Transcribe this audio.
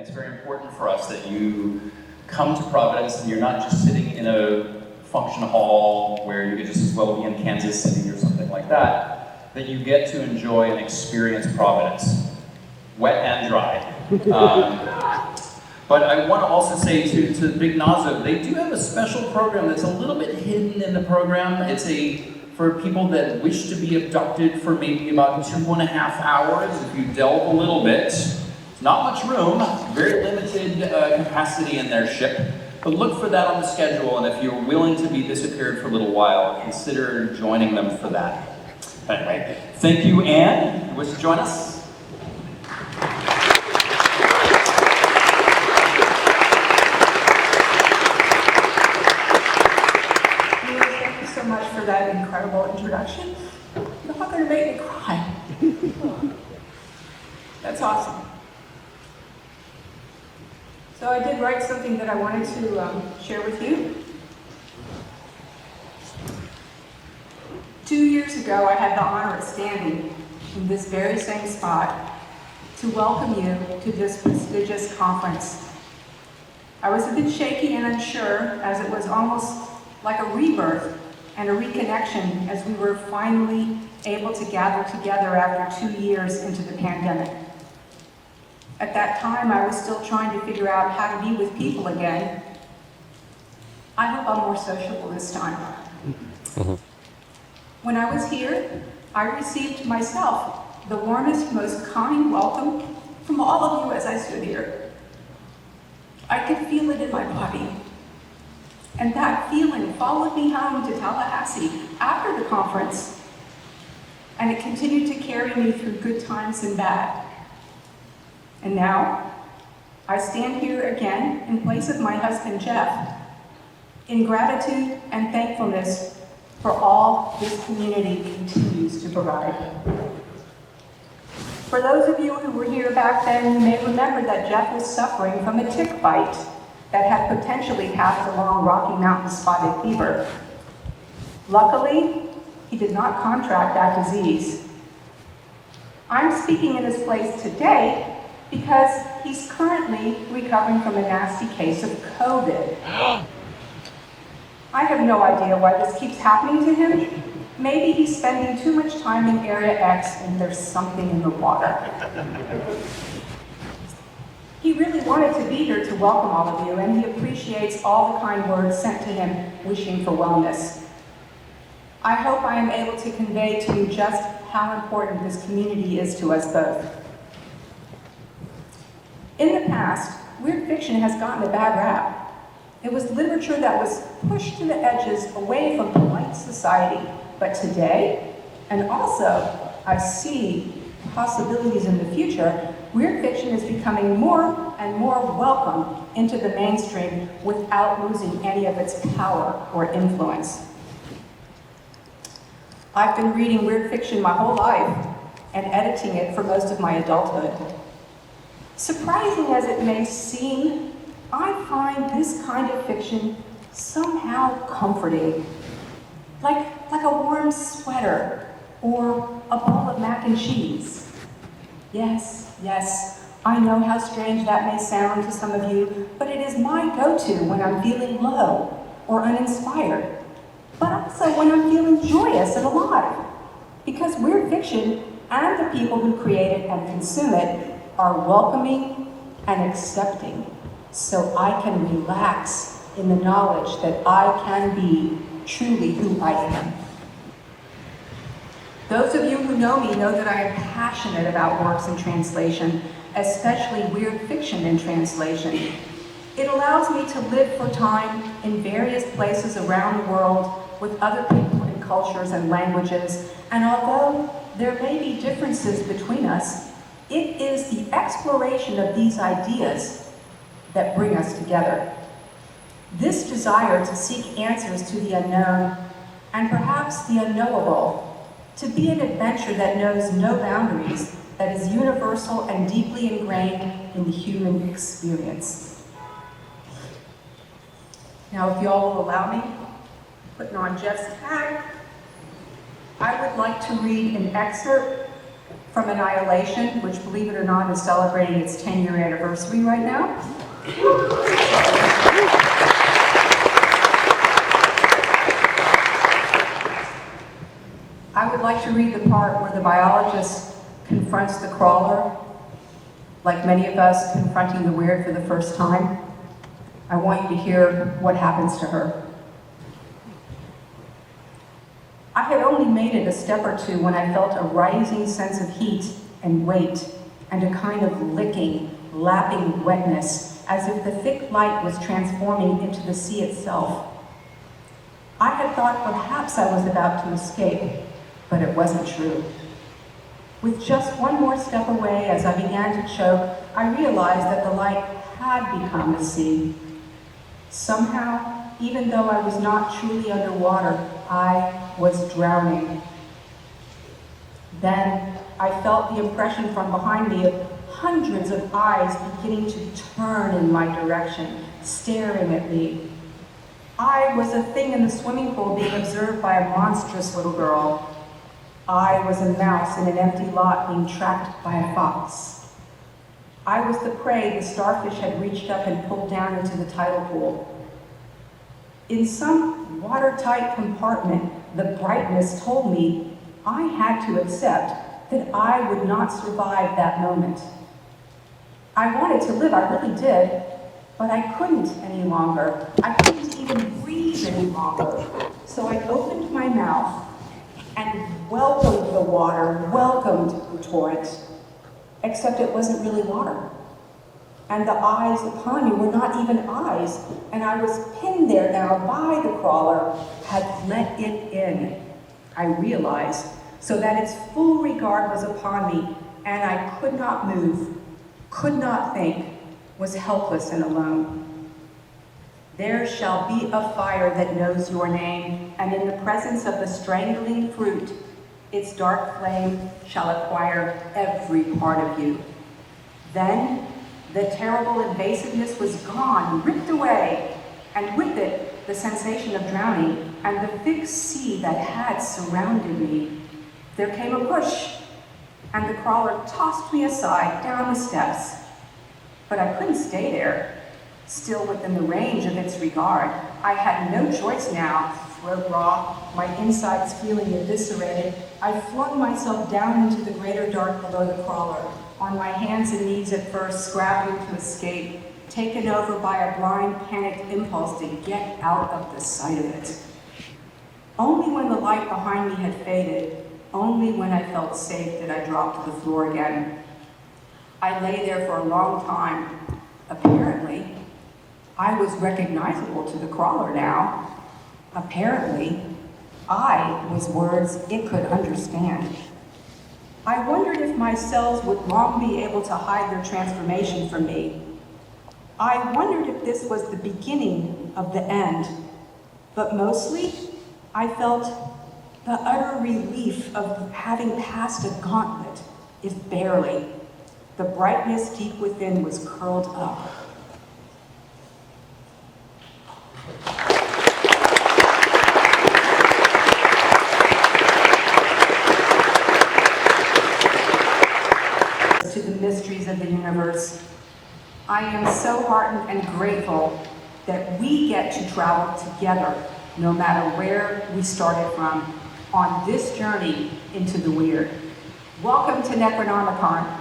it's very important for us that you come to Providence and you're not just sitting in a function hall where you could just as well be in Kansas City or something like that, that you get to enjoy and experience Providence, wet and dry. But I want to also say to Big Nazo, they do have a special program that's a little bit hidden in the program. It's for people that wish to be abducted for maybe about 2.5 hours. If you delve a little bit, not much room, very limited capacity in their ship. But look for that on the schedule, and if you're willing to be disappeared for a little while, consider joining them for that. Anyway, thank you, Ann. You wish to join us? For that incredible introduction. You're not going to make me cry. That's awesome. So I did write something that I wanted to share with you. 2 years ago, I had the honor of standing in this very same spot to welcome you to this prestigious conference. I was a bit shaky and unsure, as it was almost like a rebirth and a reconnection as we were finally able to gather together after 2 years into the pandemic. At that time, I was still trying to figure out how to be with people again. I hope I'm more sociable this time. When I was here, I received myself the warmest, most kind welcome from all of you as I stood here. I could feel it in my body. And that feeling followed me home to Tallahassee after the conference, and it continued to carry me through good times and bad. And now, I stand here again in place of my husband, Jeff, in gratitude and thankfulness for all this community continues to provide. For those of you who were here back then, you may remember that Jeff was suffering from a tick bite that had potentially passed along Rocky Mountain spotted fever. Luckily, he did not contract that disease. I'm speaking in his place today because he's currently recovering from a nasty case of COVID. I have no idea why this keeps happening to him. Maybe he's spending too much time in Area X and there's something in the water. He really wanted to be here to welcome all of you, and he appreciates all the kind words sent to him wishing for wellness. I hope I am able to convey to you just how important this community is to us both. In the past, weird fiction has gotten a bad rap. It was literature that was pushed to the edges away from polite society. But today, and also I see possibilities in the future, weird fiction is becoming more and more welcome into the mainstream without losing any of its power or influence. I've been reading weird fiction my whole life and editing it for most of my adulthood. Surprising as it may seem, I find this kind of fiction somehow comforting. Like a warm sweater or a bowl of mac and cheese. Yes, I know how strange that may sound to some of you, but it is my go-to when I'm feeling low or uninspired, but also when I'm feeling joyous and alive. Because weird fiction and the people who create it and consume it are welcoming and accepting, so I can relax in the knowledge that I can be truly who I am. Those of you who know me know that I am passionate about works in translation, especially weird fiction in translation. It allows me to live for time in various places around the world with other people and cultures and languages, and although there may be differences between us, it is the exploration of these ideas that bring us together. This desire to seek answers to the unknown, and perhaps the unknowable, to be an adventure that knows no boundaries, that is universal and deeply ingrained in the human experience. Now, if you all will allow me, putting on Jeff's hat, I would like to read an excerpt from Annihilation, which, believe it or not, is celebrating its 10-year anniversary right now. I would like to read the part where the biologist confronts the crawler, like many of us confronting the weird for the first time. I want you to hear what happens to her. I had only made it a step or two when I felt a rising sense of heat and weight and a kind of licking, lapping wetness, as if the thick light was transforming into the sea itself. I had thought perhaps I was about to escape, but it wasn't true. With just one more step away, as I began to choke, I realized that the light had become a sea. Somehow, even though I was not truly underwater, I was drowning. Then I felt the impression from behind me of hundreds of eyes beginning to turn in my direction, staring at me. I was a thing in the swimming pool being observed by a monstrous little girl. I was a mouse in an empty lot being tracked by a fox. I was the prey the starfish had reached up and pulled down into the tidal pool. In some watertight compartment, the brightness told me I had to accept that I would not survive that moment. I wanted to live, I really did, but I couldn't any longer. I couldn't even breathe any longer. So I opened my mouth and welcomed the water, welcomed the torrent, except it wasn't really water. And the eyes upon me were not even eyes, and I was pinned there now by the crawler, had let it in, I realized, so that its full regard was upon me, and I could not move, could not think, was helpless and alone. There shall be a fire that knows your name, and in the presence of the strangling fruit, its dark flame shall acquire every part of you. Then the terrible invasiveness was gone, ripped away, and with it the sensation of drowning and the thick sea that had surrounded me. There came a push, and the crawler tossed me aside down the steps. But I couldn't stay there, still within the range of its regard. I had no choice now, throat raw, my insides feeling eviscerated. I flung myself down into the greater dark below the crawler, on my hands and knees at first, scrabbling to escape, taken over by a blind, panicked impulse to get out of the sight of it. Only when the light behind me had faded, only when I felt safe did I drop to the floor again. I lay there for a long time. Apparently, I was recognizable to the crawler now. Apparently, I was words it could understand. I wondered if my cells would long be able to hide their transformation from me. I wondered if this was the beginning of the end. But mostly, I felt the utter relief of having passed a gauntlet, if barely. The brightness deep within was curled up. To the mysteries of the universe. I am so heartened and grateful that we get to travel together, no matter where we started from, on this journey into the weird. Welcome to NecronomiCon.